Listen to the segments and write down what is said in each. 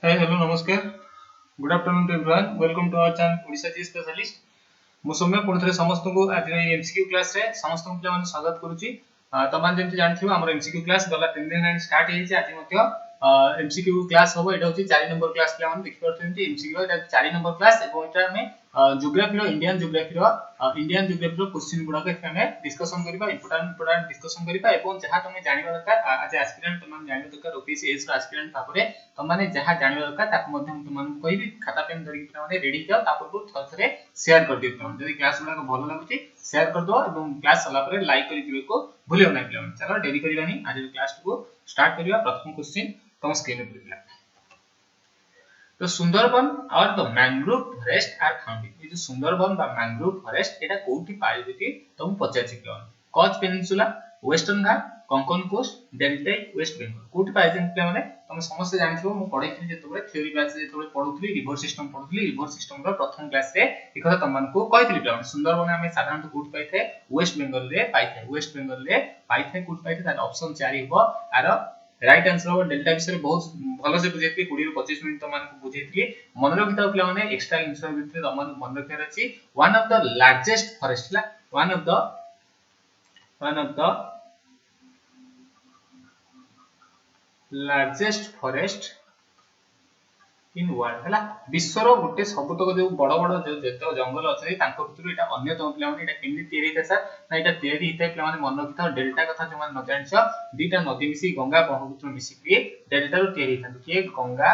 Hi, hello, namaskar. Good afternoon to everyone. Welcome to our channel Odisha G Specialist. ମୁଁ ସୌମ୍ୟ ପୁଣି ଥରେ ସମସ୍ତଙ୍କୁ ଆଜି ଏମସିକ୍ୟୁ କ୍ଲାସ ରେ ସମସ୍ତଙ୍କୁ ପିଲାମାନଙ୍କୁ ସ୍ୱାଗତ କରୁଛି। ତମାନେ ଯେମିତି ଜାଣିଥିବ ଆମର ଏମସିକ୍ୟୁ କ୍ଲାସ ଗଲା 3 ଦିନ ହେଲାଣି ଷ୍ଟାର୍ଟ ହେଇଛି। ଆଜି ମଧ୍ୟ ଏମସିକ୍ୟୁ କ୍ଲାସ ହବ। ଏଟା ହେଉଛି 4 ନମ୍ବର କ୍ଲାସ ପିଲାମାନେ ଦେଖି ପାରୁଛନ୍ତି ଏମସିକ୍ୟୁ ଏଟା 4 ନମ୍ବର କ୍ଲାସ ଏବଂ ଏଟା ଆମେ ଜିଓଗ୍ରାଫିର ଇଣ୍ଡିଆନ୍ ଜିଓଗ୍ରାଫିର क्वेश्चन गुडा को ଆମେ डिस्कशन କରିବା इंपोर्टेंट डिस्कशन କରିବା ଏବଂ ଯାହା ତମେ ଜାଣିବା ଦରକାର ଆଜ ଆସ୍पिରାंट ତମେ ଜାଣିବା ଦରକାର ଓପିଏସସି ଏସ୍ ର ଆସ୍पिରାंट ତାପରେ ତମମାନେ ଯାହା ଜାଣିବା ଦରକାର ତାକୁ ମଧ୍ୟ ମୁଁ ତମମାନଙ୍କୁ କହିବି ଖାତା ପେନ୍ ଧରିକି ତମମାନେ ରେଡି ଥାଅ ତାପରକୁ ଥରେ शेयर कर दियो तमन जदी क्लास गुडा को भलो लागुची शेयर कर दो एवं क्लास चला परे लाइक करि दिबे को भूलियो नै पिला चलो देरी करिवानी आज क्लास को स्टार्ट करिवा प्रथम क्वेश्चन तम स्क्रीन पे पिला तो सुंदरबन और the mangrove forest are found ये जो सुंदरबन बा मैंग्रोव फॉरेस्ट एटा कोठी पाइबे कि तुम पचाछि पिला कच peninsula western ghat Konkan coast delta West Bengal कोठी पाइछन पिला माने तुम समस्त जानिथिबो मु पढैथि जेतबे थ्योरी बैच जेतबे पढुथली रिवर सिस्टम रो प्रथम क्लास रे ए कथा तुम मानको कहितली पिला सुंदरबन हमें साधारणतः कोठी पाइथे वेस्ट बेंगल रे पाइथे कोठी पाइथे दैट ऑप्शन 4 हो आरो राइट आंसर हो डेल्टा विषय बहुत भलो से बुझेथि 20 ରୁ 25 मिनिट तुम मानको बुझेथि मन रखिता पिला माने एक्स्ट्रा आंसर भितर तुम मानको मन रखियार अछि one of the largest forest ला one of the largest forest in world हला विश्व रो गुटे सबतक जो बड़ बड़ जो जेतो जंगल अछि तांको भितर एटा अन्यतम पिला माने एटा केमि तयारी हेता सर ना एटा तयारी हेता पिला माने मन रखिता डेल्टा कथा जो मान न जानछ दीटा नदी मिसी गंगा ब्रह्मपुत्र मिसी के डेल्टा रो तयारी हेता के गंगा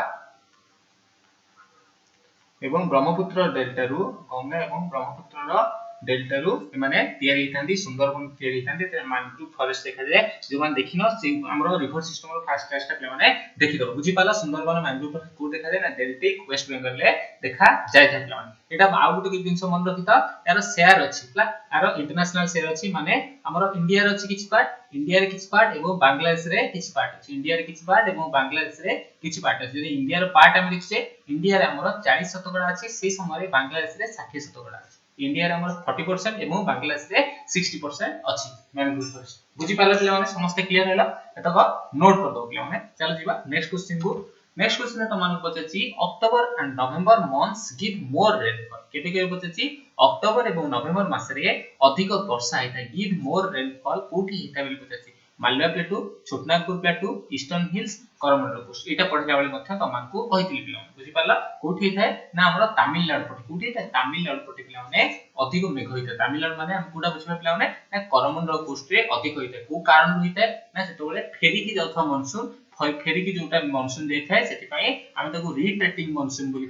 एवं ब्रह्मपुत्र डेल्टा रो गंगा एवं ब्रह्मपुत्र रो डेल्टा रो माने तयारी हेतांती सुंदरबन तयारी हेतांती ते मैंग्रोव फॉरेस्ट देखा जाय जो मान देखिनो से हमरो रिवर सिस्टम रो फास्ट क्लास पिला माने देखि दो बुझी पाला सुंदरबन मैंग्रोव फॉरेस्ट को देखा जाय ना डेल्टिक वेस्ट बेंगल ले देखा जाय था पिला माने एटा आ गुटे जिंस मन रखिता यार शेयर अछि पिला आरो इंटरनेशनल शेयर अछि माने हमरो इंडिया रो अछि किछ पार्ट एवं बांग्लादेश रे किछ पार्ट अछि इंडिया रे किछ पार्ट एवं बांग्लादेश रे किछ पार्ट अछि यदि इंडिया रो पार्ट हम देखछे इंडिया रे हमरो 40% अछि से समय रे बांग्लादेश रे 60% अछि इंडिया रे हमर 40% एवं बांग्लादेश रे 60% अछि मैंग्रोव फॉरेस्ट बुझी पाला पिला माने समस्त क्लियर हैला एतक नोट कर दो पिला माने चलो जीवा नेक्स्ट क्वेश्चन है तमान पछछि October and November months give more rainfall केते के पछछि अक्टोबर एवं नवंबर मास रे अधिक वर्षा हेता गिव मोर रेनफॉल कोठी हेता बिल पछछि Malwa plateau Chotanagpur plateau eastern hills Coromandel coast एटा पढला बेले मथ्य तमान को कहितली पिला बुझी पाला कोठी हेता ना हमर तमिलनाडु पटे कोठी हेता तमिलनाडु पटे पिला माने अधिक मेघ हेता तमिलनाडु माने हम कोडा बुझिबा पिला माने ना करमंडल कोस्ट रे अधिक हेता को कारण हेता ना सेतोले फेरी की जाउथा मानसून फेरी की जोटा मानसून देथाय सेति पई हम ताको रिट्रेटिंग मानसून बोली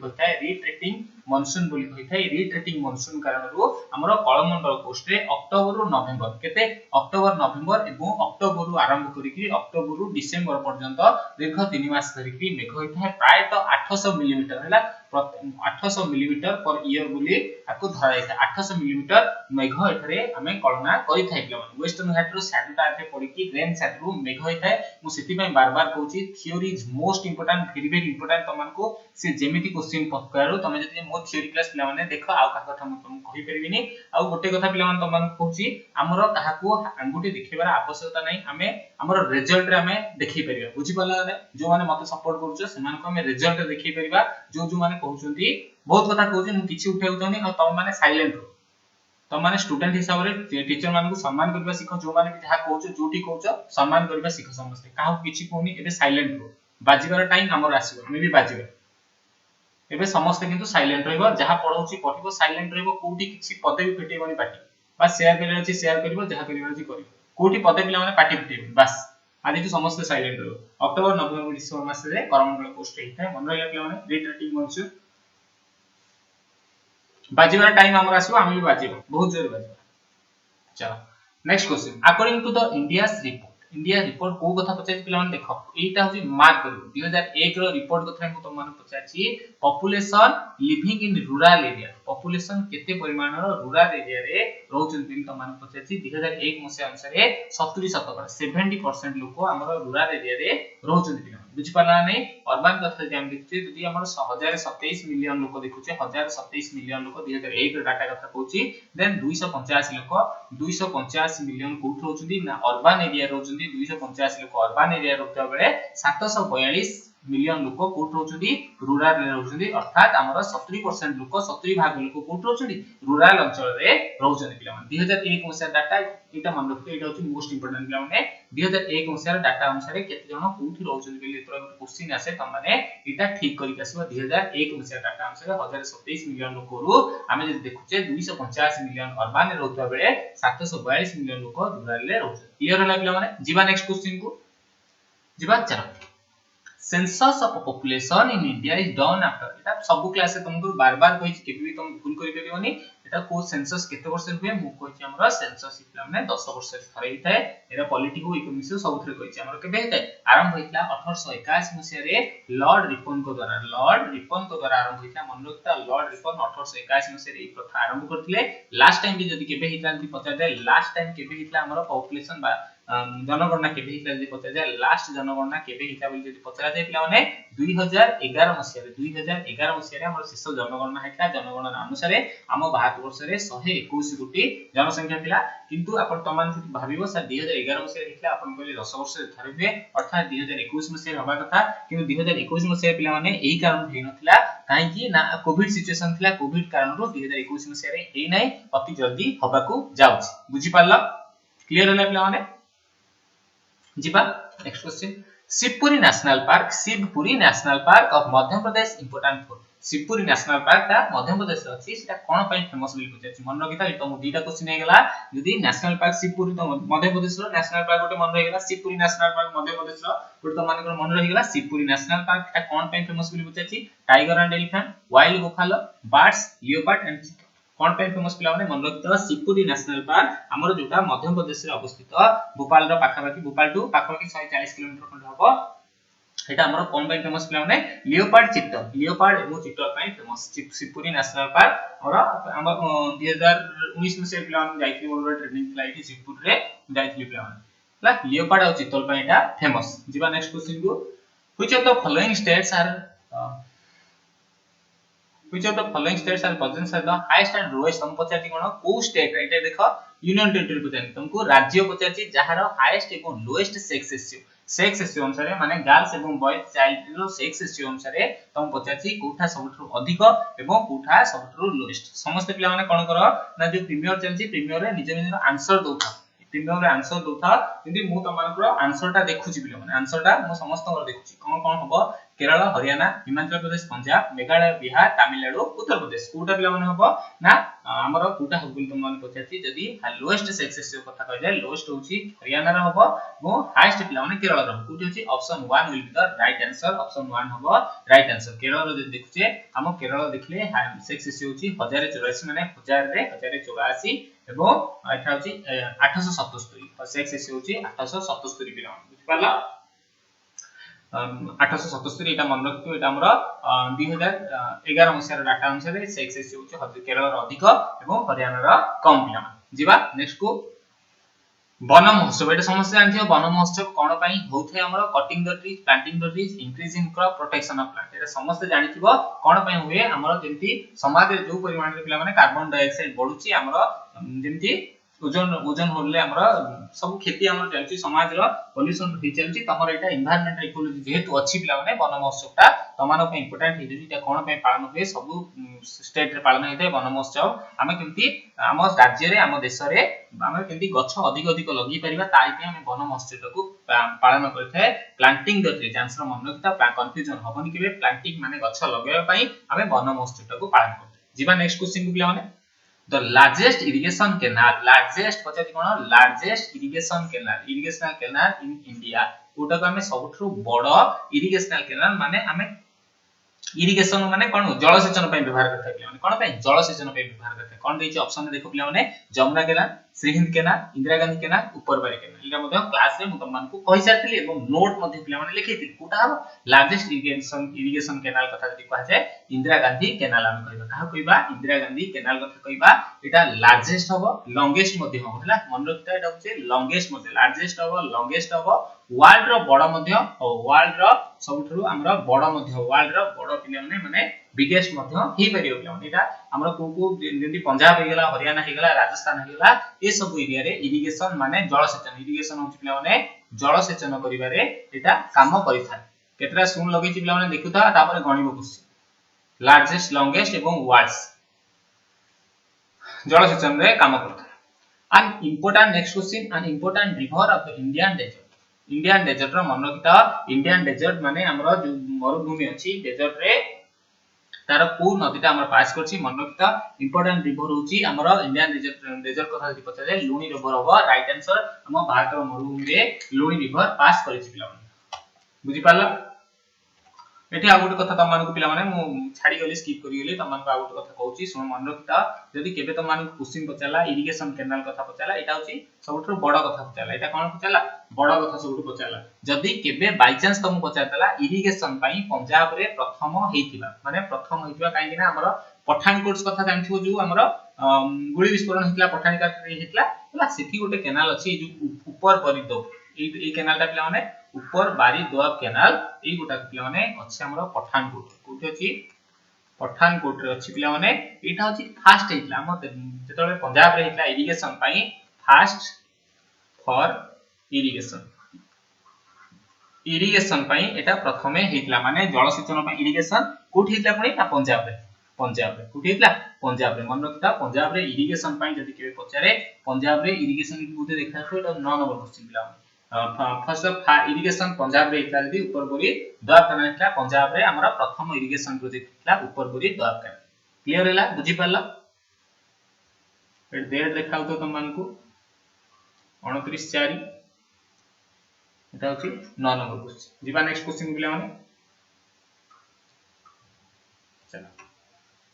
कहथाय रिट्रेटिंग मानसून कारण रो हमर कलमंडल कोस्ट रे अक्टोबर रो नवंबर केते अक्टोबर नवंबर एवं अक्टोबर रो आरंभ करी कि अक्टोबर रो डिसेंबर पर्यंत दीर्घ 3 मास धरि कि मेघ होइथाय प्राय तो 800 मिलीमीटर हैला 800 मिलीमीटर पर ईयर बोली आको धराई था 800 मिलीमीटर मेघ एथरे हमें कल्पना करि थाइ पिला वेस्टर्न घाट रो शैडोटा एथे पड़ी कि रेन शैडो मेघ होइथाय मु सेति पई बार बार कहूची theory is most important very important तमन को से जेमिति क्वेश्चन पकारो तमे जति मो थ्योरी क्लास पिला माने देखो आ का कथा मु तुम कहि परबिनी आ गोटे कथा पिला मान तमन कहूची हमरो काहाको अंगुठी देखिबार आवश्यकता नै हमें हमरो रिजल्ट रे हमें देखि परिबा बुझि पाला जो माने मते सपोर्ट करूछ समान को हमें रिजल्ट देखि परिबा जो जो माने कहउछंती बहुत कथा कहउछ मु किछि उठाउ तनी आ तम माने साइलेंट हो तम माने स्टूडेंट हिसाब रे टीचर मान को सम्मान करबा सिखो जो माने जहा कहउछ जोटी कहउछ सम्मान करबा सिखो समस्त काहू किछि कोनी एबे साइलेंट हो बाजीबार टाइम हमर आसीबो हमें भी बाजीबा एबे समस्त किंतु साइलेंट रहबो जहा पढौछि पढिबो साइलेंट रहबो कोठी किछि पदे भी फेटेबनी पाटी बस शेयर करले अछि शेयर करबो जहा करबो अछि करबो कोठी पदे पिला माने पाटी फेटेबो बस आदि तो समस्त साइलेंट रहबो अक्टोबर नवंबर डिसेंबर मास रे करमंडल कोस्ट हेता मन रहला पिला माने रिट्रेटिंग मानसून बाजीबार टाइम हमर आसीबो हम भी बाजीबो बहुत जोर बाजीबो चलो next question according to the India report को कथा पचाइ पिला माने देखो एटा होची मार्क करू 2001 रो रिपोर्ट कथा हम तुम माने पचाछि population living in rural area population केते परिमाण रो रूरल एरिया रे रहउछन बिल तुम माने पचाछि 2001 मसे अनुसार 70% 70% लोक हमर रूरल एरिया रे रहउछन पिला बुझ पाला नै अर्बन कथा जे हम देखछि जदि हमर 1027 मिलियन लोक देखुछे 1027 मिलियन लोक 2001 रो डाटा कथा कहउछि देन 285 लोक 285 मिलियन कोठ रहउछन ना अर्बन एरिया रहउछन 285 लोक अर्बन एरिया रहउता बेले 742 मिलियन लोक कोट रहउछन्ती रूरल रे रहउछन्ती अर्थात हमर 70% लोक 70% लोक कोट रहउछन्ती रूरल अंचल रे रहउछन्ती पिला माने 2001 मसिया डाटा एटा मन रखते एटा होची मोस्ट इंपोर्टेंट पिला माने 2001 मसिया डाटा अनुसार केते जण कोठी रहउछन्ती बेले एतरा क्वेश्चन आसे त माने एटा ठीक करी आसीबो 2001 मसिया डाटा अनुसार 1027 मिलियन लोक रु आमे जे देखुचे 285 मिलियन अर्बन रे रहउतबा बेले 742 मिलियन लोक रूरल रे रहउछन्ती क्लियर होला पिला माने जीवा नेक्स्ट क्वेश्चन को जीवा चलो census of population in India is done after एटा सब क्लास से तुमको बार-बार कहि केबी भी तुम भूल करि परिबोनी एटा को सेंसस केते वर्ष हुए मु कहि हमरा सेंसस इतला माने 10 वर्ष थरे हिताय एटा पॉलिटी को इकोनॉमिक्स सब थरे कहि हमरा केबे हिताय आरंभ होइतला 1881 मसिया रे लॉर्ड रिपन को द्वारा आरंभ होइतला मन रखता लॉर्ड रिपन 1881 मसिया रे ई प्रथा आरंभ करथिले लास्ट टाइम भी जदी केबे हितला जदी पचा जाय लास्ट टाइम केबे हितला हमरा पॉपुलेशन बा जनगणना केबे हितला जदी पचा जाय लास्ट जनगणना केबे हितला बोली जदी पचा जाय पिला माने 2011 मसिया रे हमर शेष जनगणना हितला जनगणना अनुसार हम भारत वर्ष रे 121 कोटी जनसंख्या थिला किंतु आपण तमान से भाबिबो सर 2011 मसिया रे हितला आपण कहले 10 वर्ष रे थरे हुए अर्थात 2021 मसिया रे हबा कथा किंतु 2021 मसिया रे पिला माने एही कारण हेइ नथिला काहे कि ना कोविड सिचुएशन थिला कोविड कारण रो 2021 मसिया रे हेइ नै अति जल्दी हबा को जाउछ बुझी पारला क्लियर होला पिला माने जीवा next question Shivpuri national park of Madhya Pradesh important for Shivpuri national park ता मध्य प्रदेश रे अछि सेटा कोन पय फेमस बिल बुझाछि मन रखिता त मु दीटा क्वेश्चन हे गेला यदि नेशनल पार्क शिवपुरी तो मध्य प्रदेश रो नेशनल पार्क गोटे मन रहि गेला शिवपुरी नेशनल पार्क मध्य प्रदेश रो गोटे तो मानकर मन रहि गेला शिवपुरी नेशनल पार्क ता कोन पय फेमस बिल बुझाछि tiger and elephant wild buffalo birds leopard and कोन पे फेमस पिला माने मन रखितो शिवपुरी नेशनल पार्क हमर जोटा मध्य प्रदेश रे अवस्थित भोपाल रो पाखापाखी भोपाल टू पाखापाखी 140 किलोमीटर खंड हबो एटा हमर कोन पे फेमस पिला माने लियोपार्ड एवं चित्तर पय फेमस शिवपुरी नेशनल पार्क और हम 2019 में से पिला माने जाइथि मोर ट्रेनिंग फ्लाइट शिवपुर रे जाइथि पिला माने ला लियोपार्ड और चित्तर पय एटा फेमस जीवा नेक्स्ट क्वेश्चन को which of the following states are Which of the following states are present are the highest and lowest तुम पचाची कोन को स्टेट एटा देखो यूनियन टेरिटरी पचाची तुमको राज्य पचाची जहार हाईएस्ट एवं लोएस्ट सेक्स रेशियो अनुसार माने गर्ल्स एवं बॉयज चाइल्ड रो सेक्स रेशियो अनुसार तुम पचाची कोठा सबठु अधिक एवं कोठा सबठु लोएस्ट समस्त पिला माने कोन करो ना जो प्रीमियर चलची प्रीमियर रे निज निज आंसर दोथा प्रीमियर रे आंसर दोथा यदि मु तमानकर आंसर टा देखुची पिला माने आंसर टा मु समस्त कर देखुची कोन कोन हबो केरल हरियाणा हिमाचल प्रदेश पंजाब मेघालय बिहार तमिलनाडु उत्तर प्रदेश कोटा पिला माने हबो ना हमर कोटा हबुल तुम माने पचाची जदी लोएस्ट सेक्स रेशियो कथा कह जाय लोएस्ट होची हरियाणा रे हबो वो हाईएस्ट पिला माने केरल रे कोठी होची option 1 will be the right answer option 1 हबो राइट आंसर केरल रे देखुचे हम केरल देखले सेक्स रेशियो होची 1084 माने 1000 रे 1084 एवं एटा होची 877 सेक्स रेशियो होची 877 पिला बुझ पाला 877 एटा मन रखतो एटा हमर 2011 मसिया डाटा अनुसार सेक्स रेशियो होची केरल रो अधिक एवं हरियाणा रो कम पिला जीवा नेक्स्ट को वन महोत्सव एटा समस्या जानथियो वन महोत्सव कोन पई होथे हमर cutting the trees planting the trees increase in crop protection of plant एटा समस्त जानिथिबो कोन पई हुए हमर जेंति समाज रे जो परिमाण रे पिला माने कार्बन डाइऑक्साइड बढ़ुची हमर जेंति ओजन होले हमरा सब खेती हमर चलची समाज रो पोल्यूशन हो चलची तमर एटा एनवायरनमेंट इकोलॉजी जेहेतु अछि पिला माने वन महोत्सवटा तमान पे इंपोर्टेंट हे जेटा कोन पे पालन होय सब स्टेट रे पालन हेते वन महोत्सव हमें केमती हम राज्य रे हम देश रे हमें केमती गछ अधिक अधिक लगी परिबा ताई पे हम वन महोत्सव को पालन करथे प्लांटिंग द ट्री आंसर मन रखता कंफ्यूजन होबनी केबे प्लांटिंग माने गछ लगाय पई हमें वन महोत्सव को पालन करथे जीवा नेक्स्ट क्वेश्चन पिला माने the largest irrigation canal largest पचाती cone largest irrigation canal in India ओटा को हमें सबठु बड़ irrigational canal माने हमें इरिगेशन माने कोन जल सेचन पे व्यवहार करथा पिला माने कोन पे जल सेचन पे व्यवहार करथा कोन देछि ऑप्शन में देखो पिला माने Jamuna canal Sirhind canal Indira Gandhi canal ऊपरबारी केनाल इला मध्ये क्लास रे मु तम मानकु कहि सारथिली एवं नोट मध्ये पिला माने लिखिथिली कोटा हम लार्जेस्ट इरिगेशन केनाल कथा जदि कहै छै इंदिरा गांधी केनाल हम कहबा कहा कहबा इंदिरा गांधी केनाल कथा कहबा एटा लार्जेस्ट हबो लॉन्गेस्ट मध्ये हबो हला मन रखता एटा होचे लॉन्गेस्ट मध्ये लार्जेस्ट हबो लॉन्गेस्ट हबो वर्ल्ड रो बड़ मध्ये वर्ल्ड रो सबठु हमरा बड़ मध्ये वर्ल्ड रो बड़ पिला माने बिगेस्ट मध्ये ही परियो पिला माने एटा हमरा को जेंति पंजाब हे गेला हरियाणा हे गेला राजस्थान हे गेला ए सब एरिया रे इरिगेशन माने जल सेचन इरिगेशन होची पिला माने जल सेचन करिबारे एटा काम करिथाय केतरा शून्य लगेछि पिला माने देखुता तापर गणिबो क्वेश्चन लार्जेस्ट लॉन्गेस्ट एवं वार्ड्स जलसेचन रे काम करता an important next question an important river of the Indian desert रो मन रखिता Indian desert माने हमरो जो मरुभूमि अछि डेजर्ट रे तार को नदीटा हमर पास करछि मन रखिता इंपोर्टेंट रिवर होछि हमरो इंडियन डेजर्ट कथा जदि पछाले लुनी रिवर होबो राइट आंसर हम भारत रो मरुभूमि रे लुनी रिवर पास करछि पिला बुझि पाला एठी आ गोटे कथा तम मानकु पिला माने मु छाडी गली स्किप करी गली तम मानकु आ गोटे कथा कहूची सुन मन रखिता जदि केबे तम मानकु क्वेश्चन पचाला इरिगेशन कैनाल कथा पचाला एटा होची सबठु बड़ कथा पचाला एटा कोन पचाला बड़ कथा सबठु पचाला जदि केबे बाय चांस तम पचातला इरिगेशन पई पंजाब रे प्रथम हेतिबा माने प्रथम हेतिबा काहे कि ना हमर पठानकोट कथा जानथिबो जो हमर गुली विस्फोरण हेतला पठानकोट रे हेतला हला सेठी गोटे कैनाल अछि जो ऊपर परिदो ए कैनाल ता पिला माने ऊपर बारी दोआब कैनाल ए गोटा पिला माने अछि हमर पठानकोट कोठी अछि पठानकोट रे अछि पिला माने एटा अछि फास्ट हेतला हम जेतले पंजाब रे हेतला इरिगेशन पई फास्ट फॉर इरिगेशन पई एटा प्रथमे हेतला माने जलसेचन पई इरिगेशन कोठी हेतला पई ना पंजाब रे कोठी हेतला पंजाब रे मन रखता पंजाब रे इरिगेशन पई जदि केबे पचारे पंजाब रे इरिगेशन की बुते देखा तो एटा 9 नंबर क्वेश्चन पिला फर्स्ट ऑफ इरिगेशन पंजाब रे इतला जदि ऊपर बोरी द्वार कैनाल इतला पंजाब रे हमरा प्रथम इरिगेशन प्रोजेक्ट इतला ऊपर बोरी द्वार कैनाल क्लियर हैला बुझि पाला एट डेट देखाउ तो तुम मानकू 29/4 एटा होची 9 नंबर क्वेश्चन जीवा नेक्स्ट क्वेश्चन पिला माने चला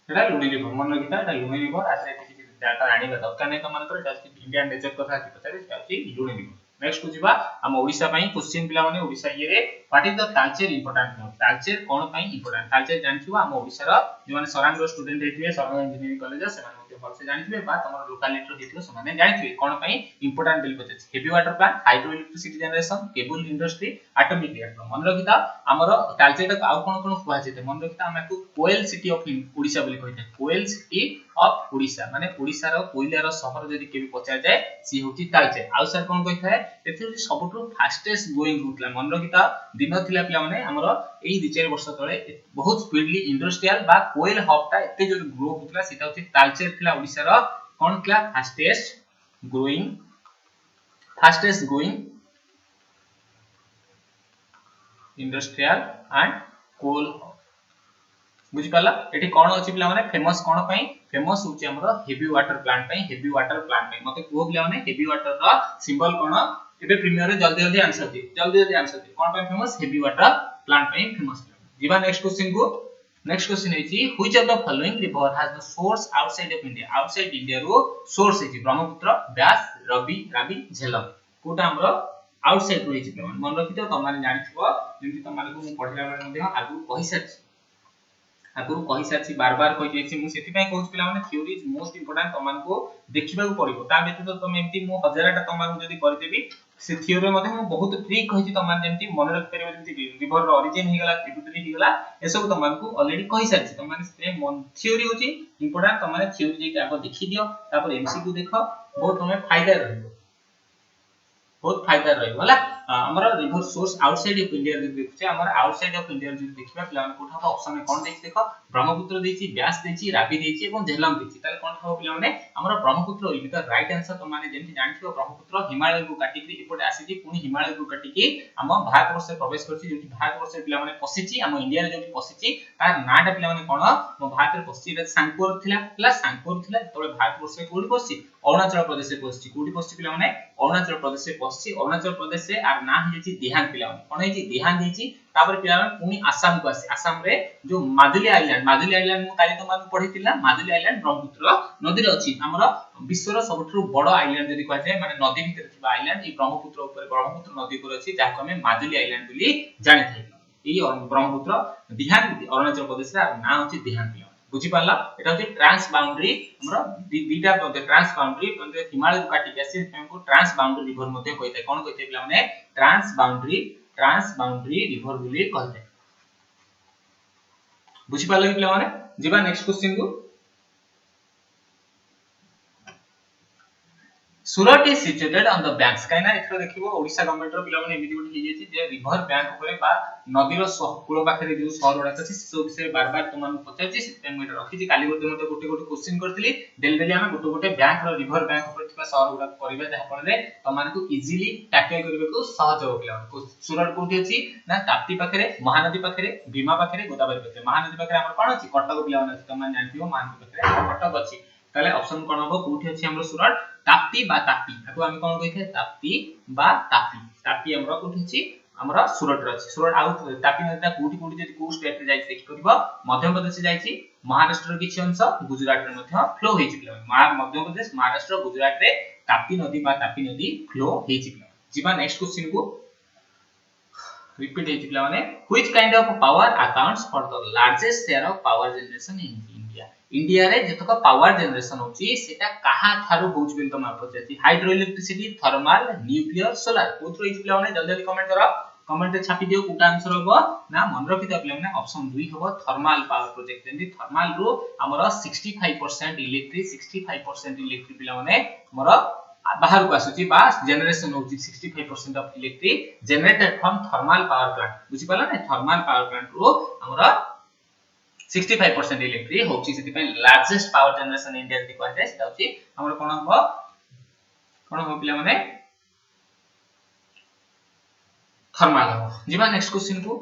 एटा लुनी रिवर मन रखिता एटा लुनी रिवर आसे किछि डाटा आनिबा दरकार नै त मानकर एटा इंडियन डेजर्ट कथा कि पचारे एटा होची लुनी रिवर नेक्स्ट को जीवा हम ओडिसा पई क्वेश्चन पिला माने ओडिसा ये रे what is the culture important culture कोन पई इंपोर्टेंट कल्चर जानथिबो हम ओडिसा रो जे माने सरांग स्टूडेंट हेतिबे सरांग इंजीनियरिंग कॉलेज से माने मते भलसे जानिथिबे बा तमर लोकालिटी रो हेतिबो से माने जानिथिबे कोन पई इंपोर्टेंट बिल पचे heavy water plant hydro electricity generation cable industry atomic reactor मन रखिता हमर कल्चर ता आउ कोन कोन कुआ जेते मन रखिता हम को कोयल सिटी ऑफ ओडिसा बोली कहिते कोयल सिटी ऑफ ओडिसा माने ओडिसा रो कोयला रो शहर जदी केबे पचा जाय सी होती कल्चर आउ सर कोन कहिथाय एथि सबटु फास्टेस्ट गोइंग होतला मन रखिता दिन थिला पिला माने हमरो एई 2-4 वर्ष तळे बहुत स्पीडली इंडस्ट्रियल बा कोयल हबटा एते जो ग्रो होतला सेटा होती कल्चर थिला ओडिसा रो कोन क्ला fastest going industrial and coal बुझि पाला एठी कोन अछि पिला माने फेमस कोन पई फेमस होची हमरो हेवी वाटर प्लांट पई मते को पिला माने हेवी वाटर रो सिंबल कोन एबे प्रीमियर रे जल्दी आंसर दे कोन पई फेमस हेवी वाटर प्लांट पई फेमस जीवा नेक्स्ट क्वेश्चन हेची which of the following river has the source outside India रो सोर्स हेची ब्रह्मपुत्र व्यास रावी झेलम कोटा हमरो आउटसाइड रो हेची मन रखितो त माने जानिथिबो जेंति त माने को पढिला बेले मध्ये आगु कहि सच आगु कहि साची बार बार कहि जेछि मु सेति पय कहउछ पिला माने थ्योरी इज मोस्ट इंपोर्टेंट तमन को देखिबा को पड़िबो ता व्यतीत तमे एम्ति मु हजारटा तमन जदी कर देबी से थ्योरी मध्ये मु बहुत ट्रिक कहिछि तमन जेंति मन रख परिबो जेंति रिवर रो ओरिजिन हि गला ट्रिब्यूटरी हि गला ए सब तमन को ऑलरेडी कहि साची तमन से मन थ्योरी होची इंपोर्टेंट तमन थ्योरी जे आगो देखि दियो तापर एमसीक्यू देखो बहुत तमे फायदा रहइबो होला हमर river source outside of India जदी देखछे हमर आउटसाइड ऑफ इंडिया जदी देखबा पिला माने कोठा ऑप्शन में कोन देखि देखो ब्रह्मपुत्र देछि व्यास देछि रावी देछि एवं झेलम देछि ताले कोन थाबो पिला माने हमर ब्रह्मपुत्र होई बिकॉज़ राइट आंसर तो माने जेंति जानथिबो ब्रह्मपुत्र हिमालय को काटिकरी एपोटे आसीछि पुनी हिमालय को काटिकी हम भारत वर्ष प्रवेश करछि जेंति भारत वर्ष पिला माने पसिछि हम इंडिया रे जेंति पसिछि तार नाटा पिला माने कोन मो भारत रे पसिछि रे सांगपुर थिला तोले भारत वर्ष कोडी पसिछि अरुणाचल प्रदेश रे पसिछि कोडी पसिछि पिला माने अरुणाचल प्रदेश रे पसिछि अरुणाचल प्रदेश से आर ना हेछि दिहान पिला माने कोन हेछि दिहान हेछि तापर पिला माने पुनी आसाम को आसी आसाम रे जो माजुली आइलैंड मु काली तो माने पढितिला माजुली आइलैंड ब्रह्मपुत्र नदी रे अछि हमर विश्व रो सबठु बड़ आइलैंड जदी कहै छै माने नदी भितर थिबा आइलैंड ई ब्रह्मपुत्र ऊपर ब्रह्मपुत्र नदी पर अछि जाको हमें माजुली आइलैंड बोली जानि थाइ ई ब्रह्मपुत्र दिहान अरुणाचल प्रदेश रे ना होछि दिहान पिला बुझि पाला एटा होछि ट्रांस बाउंड्री हमर दीटा ट्रांस बाउंड्री म्हणजे हिमालय को काटि आसी हमको ट्रांस बाउंड्री रिवर मध्ये कहितै कोन कहितै पिला माने ट्रांस बाउंड्री रिवर बोली कहतै बुझि पाला कि पिला माने जीवा नेक्स्ट क्वेश्चन को Surat is situated on the banks काइना एथरो देखिबो ओडिसा गवर्नमेंट रो पिला माने एमिति गुटी हे जेछि जे रिवर बैंक ऊपर बा नदी रो कूल पाखरे जो शहर गुडा अछि से विषय बार बार तुमन पचाछि से मैं रखि छि काली गोटे मते गोटे क्वेश्चन करथली डेली हम गोटे बैंक रो रिवर बैंक ऊपर थिबा शहर गुडा करबे जहा पड़े तमान को इजीली टैकल करबे को सहज हो पिला सुरत कोठी अछि ना ताप्ती पाखरे महानदी पाखरे भीमा पाखरे गोदावरी पाखरे महानदी पाखरे हमर कोन अछि कटक पिला माने तमान जानथिबो महानदी पाखरे कटक अछि ताले ऑप्शन कोन हबो कोठी अछि हमर सुरत ताप्ती बा ताप्ती ताको हम कोन कहिथे ताप्ती बा ताप्ती ताप्ती हमर कोठी अछि हमर सुरत रे अछि सुरत आउ ताप्ती नदी कोठी कोठी जति को स्टेट रे जाई देखि करबो मध्य प्रदेश जाईछि महाराष्ट्र किछि अंश गुजरात रे मध्य फ्लो हेछि मध्य प्रदेश महाराष्ट्र गुजरात रे ताप्ती नदी फ्लो हेछि जिबा नेक्स्ट क्वेश्चन को रिपीट हेछि पिला माने which kind of power accounts for the largest share of power generation in India India रे जतक पावर जनरेशन होछि सेटा काहा थारु होउछ बिल तमा पछति hydro electricity thermal nuclear solar कोथरो इछ पिला माने जल्दी जल्दी कमेंट करो कमेंट रे छापी दियो कोटा आंसर होबो ना मन रखि दियो पिला माने ऑप्शन 2 होबो थर्मल पावर प्रोजेक्ट जेंति थर्मल रो हमर 65% इलेक्ट्रिक पिला माने हमर बाहर को आसुची बा जनरेशन होची 65% of electric generated from thermal power plant बुझी पाला ने थर्मल पावर प्लांट रो हमरा 65% इलेक्ट्रिक होची सेति पे लार्जेस्ट पावर जनरेशन इंडिया दी कहते सेटा होची हमरा कोन हो पिला माने थर्मल हो जिबा नेक्स्ट क्वेश्चन को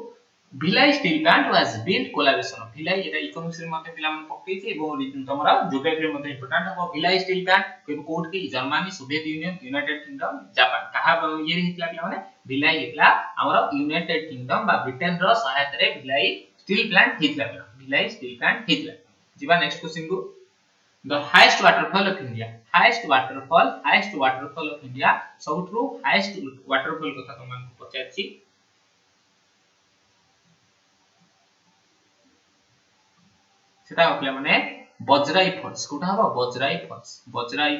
Bhilai steel plant was build collaboration of Bhilai Etah economics रे मध्ये पिला मन पक्कै छि एवं तमरा ज्योग्राफी रे मध्ये इंपोर्टेंट हो भिलाई स्टील प्लांट केबो कोड की Germany Soviet Union United Kingdom Japan कहा ये रे हितला पिला माने भिलाई हितला हमरा यूनाइटेड किंगडम बा ब्रिटेन रो सहायता रे भिलाई स्टील प्लांट हितला भिलाई स्टील प्लांट हितला जिबा नेक्स्ट क्वेश्चन को the highest waterfall of India highest waterfall of India सबठु हाईएस्ट वाटरफॉल कथा तमन को पचाछि सेटा होपिला माने बजराई फॉल्स कोठा हबो बजराई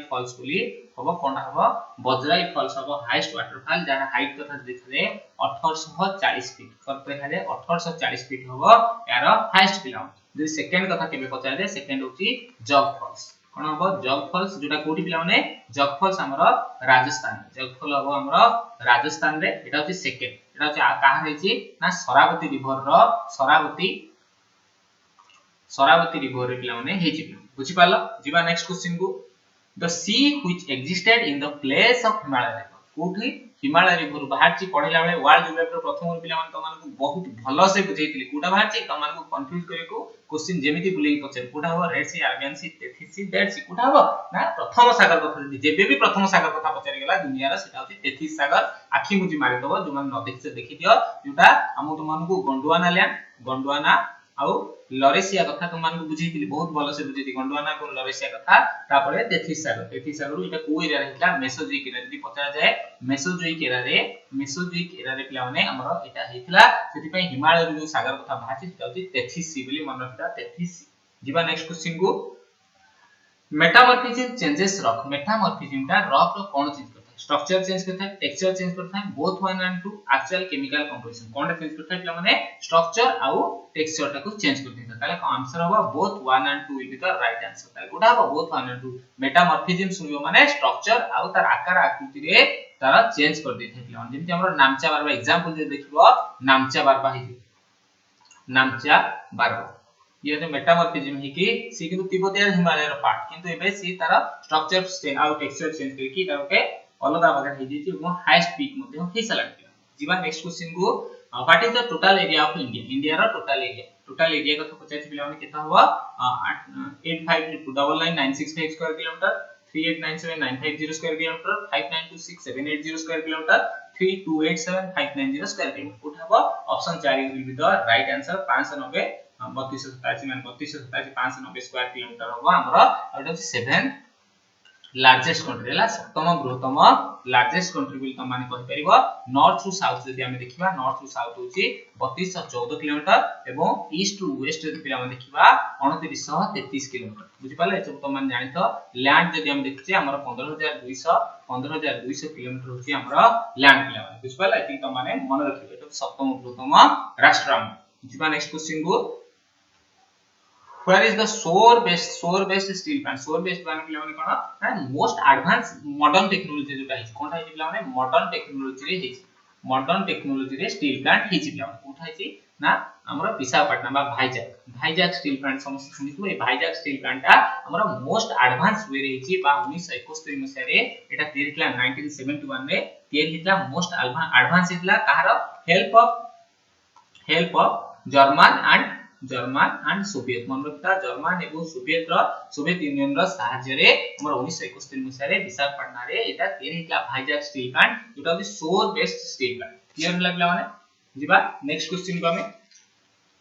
फॉल्स बोली हबो कोना हबो बजराई फॉल्स हबो हाईएस्ट वाटरफॉल जहां हाइट कथा देखले 1840 फीट करते हाले 1840 फीट हबो यार हाईएस्ट पिला जे सेकंड कथा केबे पचाले सेकंड होची जग फॉल्स कोन हबो जग फॉल्स जोटा कोठी पिला माने जग फॉल्स हमरो राजस्थान जग फॉल हबो हमरो राजस्थान रे एटा होची सेकंड एटा होची काहा हेची ना शरावती रिवर रो शरावती रिवर रे पिला माने हेची बुझी पाला जिबा नेक्स्ट क्वेश्चन को the sea which existed in the place of Himalaya river कोठी हिमालय रिवर बाहरची पढिला बेले वर्ल्ड ज्योग्राफी रो प्रथम पिला मान तमान को बहुत भलो से बुझेइतली कोटा बाहरची तमान को कंफ्यूज करे को क्वेश्चन जेमिति बुलेई पछे कोटा हो रेड सी अरबियन सी तेथिस सी डेड सी कोटा हो ना प्रथम सागर कथा जेबे भी प्रथम सागर कथा पचारि गेला दुनिया रा सेटा होची तेथिस सागर आखी मुजी मारि दबो जो मान न देखि देखि दियो जोटा हम तमान को गोंडवाना आउ लरेसिया कथा तमान को बुझेइतली बहुत भलो से बुझेइती गोंडवाना को लरेसिया कथा तापरे तेथिस सागर एटा को एरिया रहला मेसोजोइक एरिया जदी पचरा जाय मेसोजोइक एरिया रे पिला माने हमरो एटा हेतला सेति पई हिमालय रो जो सागर कथा भाछि सेटा होची तेथिस सी बोली मन रखता तेथिस सी जिबा नेक्स्ट क्वेश्चन को मेटामॉर्फिज्म चेंजेस रॉक मेटामॉर्फिज्म ता रॉक रो कोन चेंज करता है स्ट्रक्चर चेंज करता है टेक्सचर चेंज करता है both 1 and 2 actual chemical composition cone change करता है पिला माने स्ट्रक्चर आउ टेक्सचर ता को चेंज कर देता ताले आंसर होबा both 1 and 2 will be the right answer ताले कोटा होबा बोथ 1 एंड 2 मेटामॉर्फिज्म सुनियो माने स्ट्रक्चर आउ तार आकार आकृति रे तारा चेंज कर देथे पिला जेमति हमर नामचा बारबा एग्जांपल जे देखिबो नामचा बारबा हि नामचा बारबा ये तो मेटामॉर्फिज्म ही कि सी किंतु तिब्बतीय हिमालय रो पार्ट किंतु एबे सी तारा स्ट्रक्चर से आउ टेक्सचर चेंज करके तार के अलगा बगा हे जेछि वो हाईएस्ट पीक मध्ये हे सला जीवा नेक्स्ट क्वेश्चन को what is the total area of India रो टोटल एरिया का पचाछि पिला माने केता हुआ 852996 square kilometre 389795 square kilometre 592678 square kilometre 328759 square kilometre उठाबो option 4 will be the right answer 590 3287 मान 3287 590 स्क्वायर किलोमीटर होबो हमरा एटा 7 लार्जेस्ट कंट्री हला सप्तम बृहत्तम लार्जेस्ट कंट्री बिल त माने कहि परिबो नॉर्थ टू साउथ जदि हम देखिबा नॉर्थ टू साउथ होची 3214 किलोमीटर एवं ईस्ट टू वेस्ट जदि पिला हम देखिबा 2933 किलोमीटर बुझि पाले ए सब त मान जानि त लैंड जदि हम देखिचे हमर 15200 किलोमीटर होची हमर लैंड पिला बुझि पाले एति त माने मन रखिबे त सप्तम बृहत्तम राष्ट्र हम जिबा नेक्स्ट क्वेश्चन को where is the shore based steel plant पिला माने कोन ना मोस्ट एडवांस मॉडर्न टेक्नोलॉजी जोटा है कोन है पिला माने मॉडर्न टेक्नोलॉजी रे स्टील प्लांट हिची पिला माने कोठा हिची ना हमरा विशाखापट्टनम बा भाईजाग स्टील प्लांट समस्त सुनितु ए भाईजाग स्टील प्लांट ता हमरा मोस्ट एडवांस वे रे हिची बा 1971 मसिया रे एटा तिरकला 1971 रे तिर हितला मोस्ट एडवांस हितला कहार help of German and Soviet मनरता जर्मन एवं सोवियत यूनियन रो सहायता रे हमर 1971 मसिया रे विशाखापट्टनम रे एटा तिर हितला भाईजाग स्टील प्लांट जोटा होची शोर बेस्ड स्टील प्लांट क्लियर लागला माने जिबा नेक्स्ट क्वेश्चन को हमें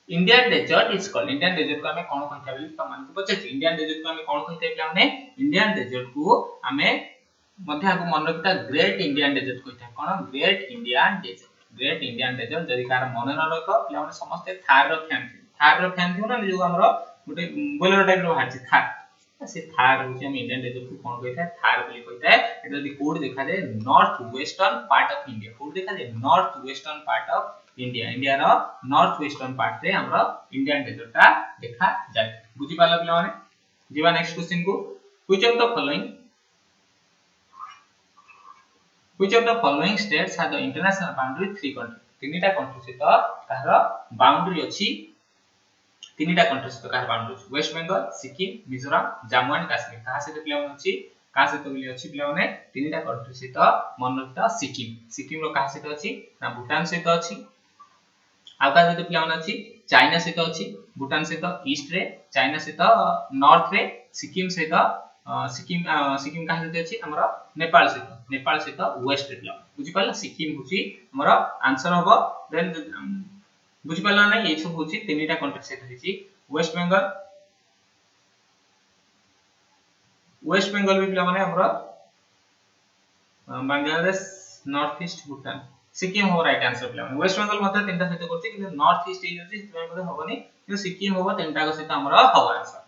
Indian desert is called Indian desert को हमें कोन कहता बोली त मान को पछे इंडियन डेजर्ट को हमें कोन कहते पिला माने इंडियन डेजर्ट को हमें मध्य को मन रखता ग्रेट इंडियन डेजर्ट कहता कोन ग्रेट इंडियन डेजर्ट जदी कार मन न रख पिला माने समस्त थार रो फैन थियो ना जो हमरो गुटे बोलेरो टाइप रो हाची थार से थार होची हम इंडियन डेजर्ट को कोन कहता थार बोली कहता एटा जदी कोड देखा जाए north western part of India कोड देखा जाए north western part of India रो नॉर्थ वेस्टर्न पार्ट रे हमरो इंडियन डेजर्ट ता देखा जाय बुझी पाला पिला माने जीवा नेक्स्ट क्वेश्चन को which of the following states have the international boundary three country तीनटा कंट्री से तो तार बाउंड्री अछि तीनटा कंट्री से तो कार बाउंड्री अछि वेस्ट बंगाल सिक्किम मिजोरम जम्मू एंड कश्मीर कहा से तो पिला माने अछि कहा से तो बोली अछि पिला माने तीनटा कंट्री से तो मन रखता सिक्किम रो कहा से तो अछि ना भूटान से तो अछि आ का से तो पिला माने अछि चाइना से तो अछि भूटान से तो ईस्ट रे चाइना से तो नॉर्थ रे सिक्किम से तो सिक्किम कहा से अछि हमरा नेपाल से तो वेस्ट रे पिला बुझी पाला सिक्किम होची हमरा आंसर होबो देन बुझी पाला नै ये सब होची तीनटा कंट्री से होची वेस्ट बंगाल भी पिला माने हमरा बांग्लादेश नॉर्थ ईस्ट भूटान सिक्किम हो राइट आंसर पिला माने वेस्ट बंगाल मतलब तीनटा सहित करछि कि नॉर्थ ईस्ट इज अछि सेटा मतलब होबनी कि सिक्किम होबो तीनटा को सहित हमरा होबो answer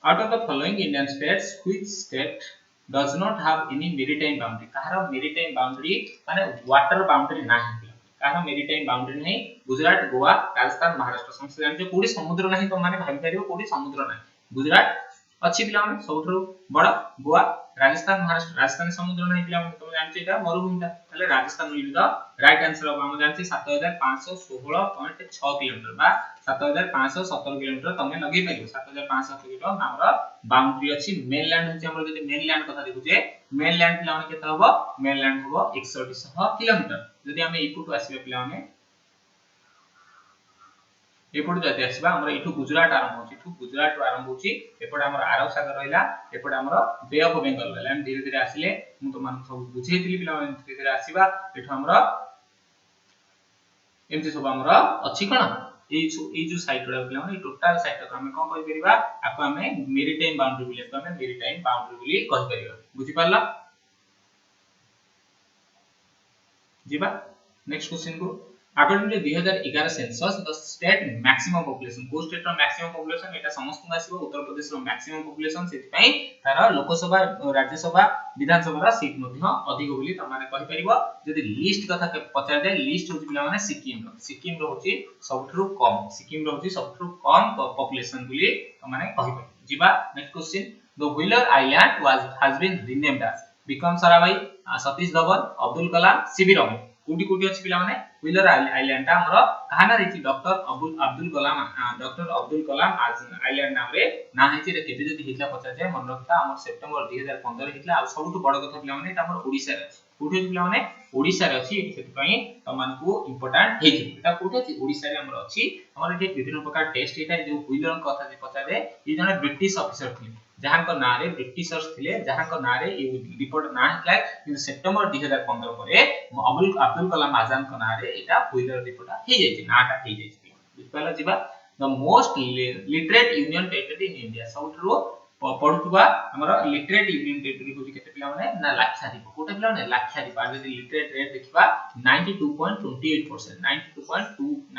out of the following Indian states which state does not have any maritime boundary कहारो maritime boundary माने वाटर बाउंड्री नाही कहारो maritime boundary नहीं गुजरात गोवा राजस्थान महाराष्ट्र समस्त जान कोडी समुद्र नाही तो माने भाबी परियो कोडी समुद्र नाही गुजरात अछि पिला माने सबठु बड़ गोवा राजस्थान महाराष्ट्र राजस्थान समुद्र नाही पिला माने तुम जानछि एटा मरुभूमिटा तले Rajasthan will the right answer of हम जानछि 7516.6 किलोमीटर बा 7517 किलोमीटर तमे लगे परियो 7517 किलोमीटर हमर बाउंड्री अछि मेनलैंड होछि हमर जदि मेनलैंड कथा देखुजे मेनलैंड पिला माने केता होबो मेनलैंड होबो 6100 किलोमीटर जदि हमें इपुटु आसीबे पिला माने एपड जति आसीबा हमर इठु गुजरात आरंभ होछि एपड हमर आरब सागर रहला एपड हमर बे ऑफ बंगाल रहला हम धीरे धीरे आसीले मु तो मान सब बुझेइतिली पिला माने धीरे धीरे आसीबा एठु हमर एमति सब हमर अछि कोन ए जो साइट रा पिला माने टोटल साइट को हम कोन कहि परिबा आको हमें मेरीटाइम बाउंड्री बोली को हमें मेरीटाइम बाउंड्री बोली कहि परिबा बुझि पाला जीबा नेक्स्ट क्वेश्चन को according to 2011 census the state maximum population को स्टेट रो मैक्सिमम पॉपुलेशन एटा समस्त आसीबो उत्तर प्रदेश रो मैक्सिमम पॉपुलेशन सेति पई तार लोकसभा राज्यसभा विधानसभा रा सीट मध्ये अधिक बोली त माने कहि परिबो जदि लिस्ट कथा पचार दे लिस्ट होची पिला माने सिक्किम रो होची सबठु कम पॉपुलेशन बोली त माने कहि परिबो जीवा next question the Wheeler island has been renamed as Vikram Sarabhai Satish Dhawan Abdul Kalam CV Raman कोडी अछि पिला माने व्हीलर आइलैंड ता हमरो कहाना रहिछि डॉक्टर अब्दुल कलाम आज आइलैंड नाम रे ना हेछि रे केते जदि हितला पचा जाय मन रखता हमर सितंबर 2015 हितला आ सबटु बड़ कथा पिला माने हमर ओडिसा रे अछि कोठी पिला माने ओडिसा रे अछि सेति पई तमान को इंपोर्टेंट हेछि एटा कोठी अछि ओडिसा रे हमर अछि हमर जे विभिन्न प्रकार टेस्ट एटा जो व्हीलर कथा जे पचा दे ई जने ब्रिटिश ऑफिसर थिले जहां को नारे ब्रिटिशर्स थिले जहां को नारे ए रिपोर्ट ना हितला कि सितंबर 2015 परे अब्दुल कलाम आजाद को नारे एटा व्हीलर रिपोर्ट हे जायछि नाटा हे जायछि बुझपाला जीवा the most literate union territory in India सबठु पढुतबा हमर लिटरेट यूनियन टेरिटरी होछि केते पिला माने ना लाक्षाद्वीप कोटे पिला माने लाक्षाद्वीप आ जदि लिटरेट रेट देखिबा 92.28%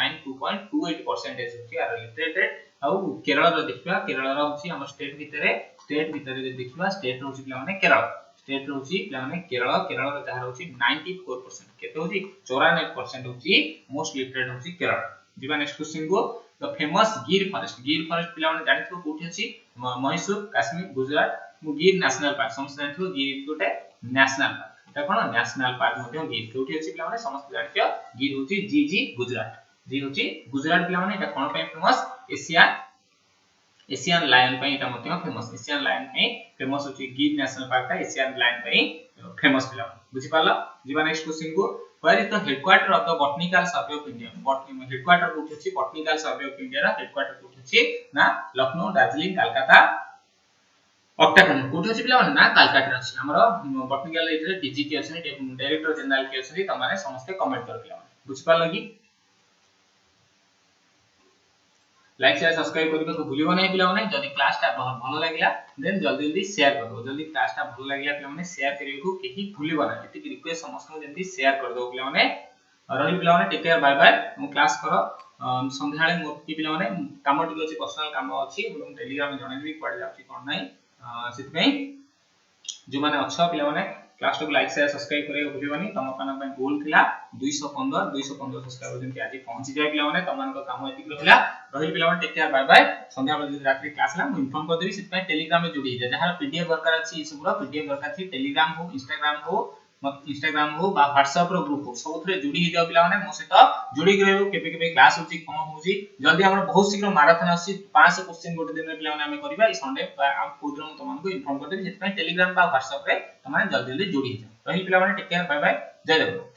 92.28% होछि आर लिटरेट रेट आ केरल रो देखिबा केरल रो होछि हमर स्टेट भितरे देखिबा स्टेट होछि पिला माने केरल स्टेट रहउची पिला माने केरल केरल रे जहा रहउची 94% केते होची 94% होची मोस्ट लिटरेट होची केरल जीवा नेक्स्ट क्वेश्चन को द फेमस गिर फॉरेस्ट पिला माने जानि थो कोठी अछि मैसूर काश्मीर गुजरात गिर नेशनल पार्क समस्त जानि थो गिर गोटे नेशनल पार्क एटा कोन नेशनल पार्क मध्ये गिर कोठी अछि पिला माने समस्त जानि थो गिर होची जी गुजरात जी होची गुजरात पिला माने एटा कोन पे फेमस एशियन लायन पे एटा मते फेमस एशियन लायन पे फेमस होची गिर नेशनल पार्क ता एशियन लायन पे फेमस पिला बुझि पाला जीवा नेक्स्ट क्वेश्चन को where is the headquarter of the botanical survey of India headquarter कोठी अछि बॉटनिकल सर्वे ऑफ इंडिया रा हेडक्वार्टर कोठी अछि ना लखनऊ दार्जिलिंग कलकत्ता ऑक्टागन कोठी अछि पिला ना कलकत्ता अछि हमरो बॉटनिकल एरिया डीजीटी अछि डायरेक्टर जनरल के अछि तमाने समस्त कमेंट कर पिला बुझि पाला कि लाइक शेयर सब्सक्राइब करबे को भूलिबो नै पिला माने जदी क्लास ता भलो लागला देन जल्दी जल्दी शेयर करबो जल्दी क्लास ता भलो लागला पिला माने शेयर करिवे को केही भूलिबो नै एति रिक्वेस्ट समस्त जल्दी शेयर कर दो पिला माने रही पिला माने टेक केयर बाय बाय मु क्लास करो संध्याळे मोती पिला माने काम टिक अछि पर्सनल काम अछि हम टेलीग्राम जणैबी पड़ जाछि कोन नै सित में जो माने अच्छा पिला माने क्लास को लाइक शेयर सब्सक्राइब करे भूलिबोनी तम काना पे गोल थिला 215 सब्सक्राइबर जेंति आज पहुंची जाय पिला माने तमान को काम एति रहिला रही पिला माने टेक केयर बाय बाय संध्या बेले रात्रि क्लास ला इन्फॉर्म कर देबी सित में टेलीग्राम में जुड़ी जा जहां पीडीएफ दरकार अछि सबरो पीडीएफ दरकार छी टेलीग्राम हो इंस्टाग्राम हो बा व्हाट्सएप रो ग्रुप हो सबथरे जुड़ी ही जाओ पिला माने मो सहित जुड़ी गयो केबे केबे क्लास होची कोन होची जल्दी हमर बहुत शीघ्र मैराथन आसी 500 क्वेश्चन गोटे दिन में पिला माने हमें करबा ई संडे हम पूर्ण तमन को इन्फॉर्म कर देबी सित में टेलीग्राम बा व्हाट्सएप रे तमाने जल्दी जल्दी जुड़ी जाओ रही पिला माने टेक केयर बाय बाय जय जगन्नाथ।